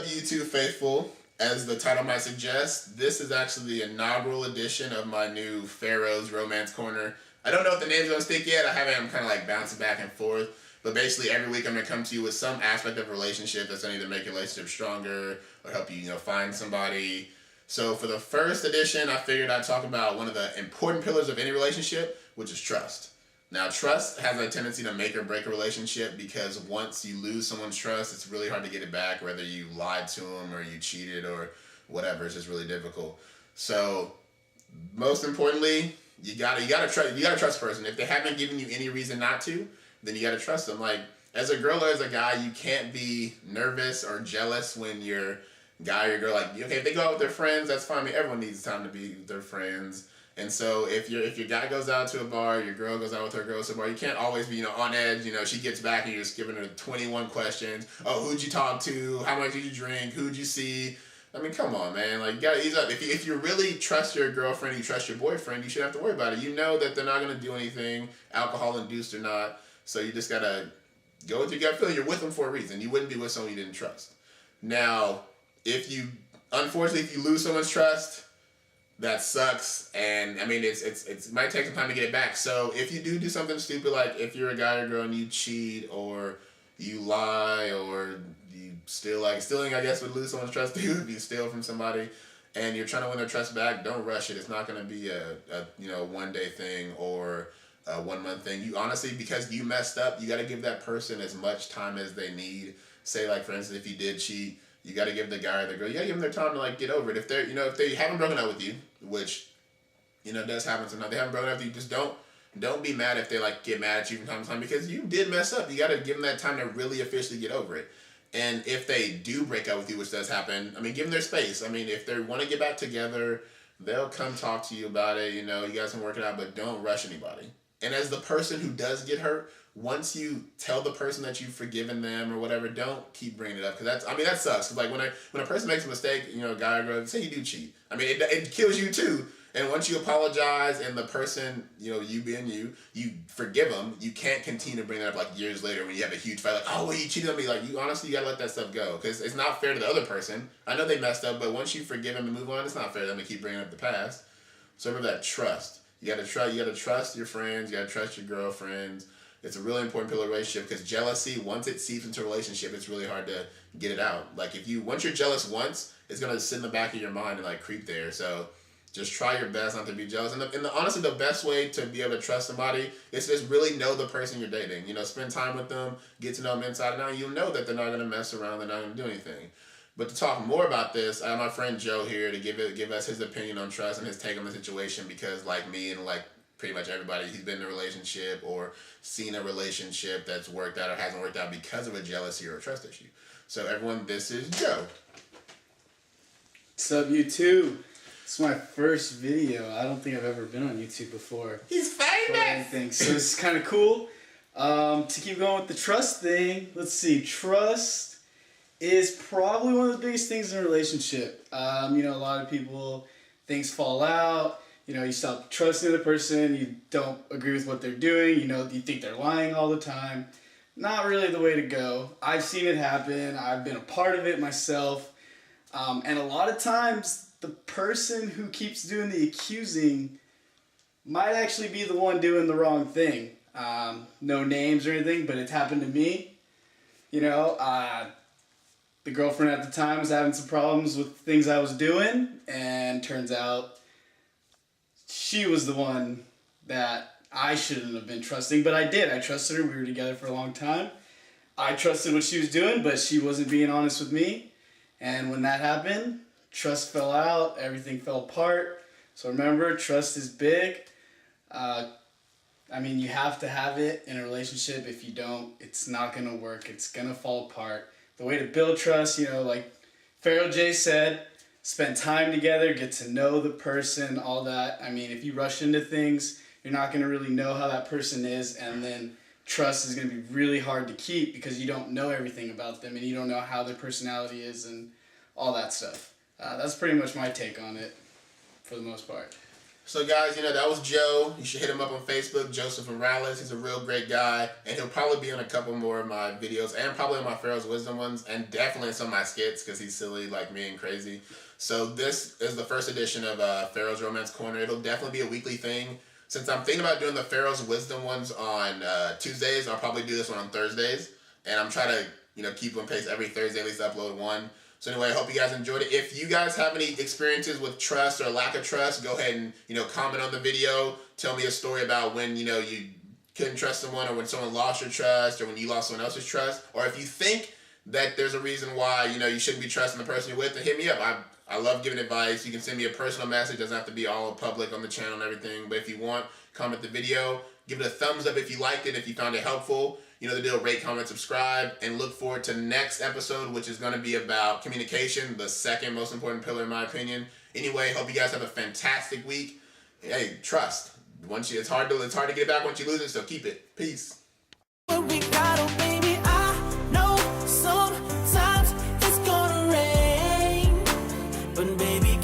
up, YouTube faithful? As the title might suggest, this is actually the inaugural edition of my new Pharaoh's Romance Corner. I don't know if the name's gonna stick yet. I'm kind of like bouncing back and forth. But basically, every week I'm gonna come to you with some aspect of a relationship that's gonna either make your relationship stronger or help you, find somebody. So for the first edition, I figured I'd talk about one of the important pillars of any relationship, which is trust. Now, trust has a tendency to make or break a relationship because once you lose someone's trust, it's really hard to get it back, whether you lied to them or you cheated or whatever. It's just really difficult. So, most importantly, you gotta trust a person. If they haven't given you any reason not to, then you gotta trust them. Like, as a girl or as a guy, you can't be nervous or jealous when your guy or your girl, like, okay, if they go out with their friends, that's fine. I mean, everyone needs time to be with their friends. And so if your guy goes out to a bar, your girl goes out with her girls to a bar, you can't always be, on edge. She gets back and you're just giving her 21 questions. Oh, who'd you talk to? How much did you drink? Who'd you see? I mean, come on, man. Like, you gotta ease up. If you really trust your girlfriend, you trust your boyfriend, you shouldn't have to worry about it. You know that they're not going to do anything, alcohol-induced or not. So you just got to go with your gut feeling. You're with them for a reason. You wouldn't be with someone you didn't trust. Now, unfortunately, if you lose someone's trust, that sucks, and I mean it might take some time to get it back. So if you do something stupid, like if you're a guy or girl and you cheat or you lie or you steal, like stealing I guess would lose someone's trust too if you steal from somebody and you're trying to win their trust back, don't rush it. It's not going to be a 1 day thing or a 1 month thing. You honestly, because you messed up, you got to give that person as much time as they need. Say like for instance, if you did cheat, you got to give the guy or the girl, you got to give them their time to like get over it. If they're, if they haven't broken up with you, which, does happen sometimes, they haven't broken up with you, just don't be mad if they like get mad at you from time to time because you did mess up. You got to give them that time to really officially get over it. And if they do break up with you, which does happen, I mean, give them their space. I mean, if they want to get back together, they'll come talk to you about it. You guys can work it out, but don't rush anybody. And as the person who does get hurt, once you tell the person that you've forgiven them or whatever, don't keep bringing it up because that sucks. Cause like when a person makes a mistake, a guy or girl, say you do cheat. I mean, it kills you too. And once you apologize and the person, you being you forgive them, you can't continue to bring that up like years later when you have a huge fight. Like, oh, well, you cheated on me. Like, you honestly gotta let that stuff go because it's not fair to the other person. I know they messed up, but once you forgive them and move on, it's not fair to them to keep bringing up the past. So remember that trust. You gotta trust your friends. You gotta trust your girlfriends. It's a really important pillar of a relationship because jealousy, once it seeps into a relationship, it's really hard to get it out. Like once you're jealous once, it's gonna sit in the back of your mind and like creep there. So just try your best not to be jealous. And honestly, the best way to be able to trust somebody is to just really know the person you're dating. Spend time with them, get to know them inside and out. You'll know that they're not gonna mess around. They're not gonna do anything. But to talk more about this, I have my friend Joe here to give us his opinion on trust and his take on the situation because like me and like pretty much everybody, he's been in a relationship or seen a relationship that's worked out or hasn't worked out because of a jealousy or a trust issue. So everyone, this is Joe. What's up, YouTube? It's my first video. I don't think I've ever been on YouTube before. He's famous! So this is kind of cool. To keep going with the trust thing, let's see. Trust is probably one of the biggest things in a relationship. A lot of people, things fall out. You stop trusting the person. You don't agree with what they're doing. You think they're lying all the time. Not really the way to go. I've seen it happen. I've been a part of it myself. And a lot of times, the person who keeps doing the accusing might actually be the one doing the wrong thing. No names or anything, but it's happened to me. The girlfriend at the time was having some problems with things I was doing, and turns out she was the one that I shouldn't have been trusting, but I did. I trusted her. We were together for a long time. I trusted what she was doing, but she wasn't being honest with me. And when that happened, trust fell out. Everything fell apart. So remember, trust is big. You have to have it in a relationship. If you don't, it's not going to work. It's going to fall apart. The way to build trust, like Pharaoh J said, spend time together, get to know the person, all that. If you rush into things, you're not going to really know how that person is, and then trust is going to be really hard to keep because you don't know everything about them and you don't know how their personality is and all that stuff. That's pretty much my take on it for the most part. So guys, that was Joe. You should hit him up on Facebook, Joseph Morales. He's a real great guy, and he'll probably be on a couple more of my videos, and probably on my Pharaoh's Wisdom ones, and definitely in some of my skits, because he's silly like me and crazy. So this is the first edition of Pharaoh's Romance Corner. It'll definitely be a weekly thing. Since I'm thinking about doing the Pharaoh's Wisdom ones on Tuesdays, I'll probably do this one on Thursdays, and I'm trying to keep on pace every Thursday, at least upload one. So anyway, I hope you guys enjoyed it. If you guys have any experiences with trust or lack of trust, go ahead and, comment on the video. Tell me a story about when, you couldn't trust someone, or when someone lost your trust, or when you lost someone else's trust. Or if you think that there's a reason why, you shouldn't be trusting the person you're with, then hit me up. I love giving advice. You can send me a personal message. It doesn't have to be all public on the channel and everything. But if you want, comment the video. Give it a thumbs up if you liked it, if you found it helpful. You know the deal, rate, comment, subscribe, and look forward to next episode, which is going to be about communication, the second most important pillar in my opinion. Anyway, hope you guys have a fantastic week. Hey, trust. It's hard to get it back once you lose it, so keep it. Peace. We got, oh baby, I know sometimes it's gonna rain, but baby,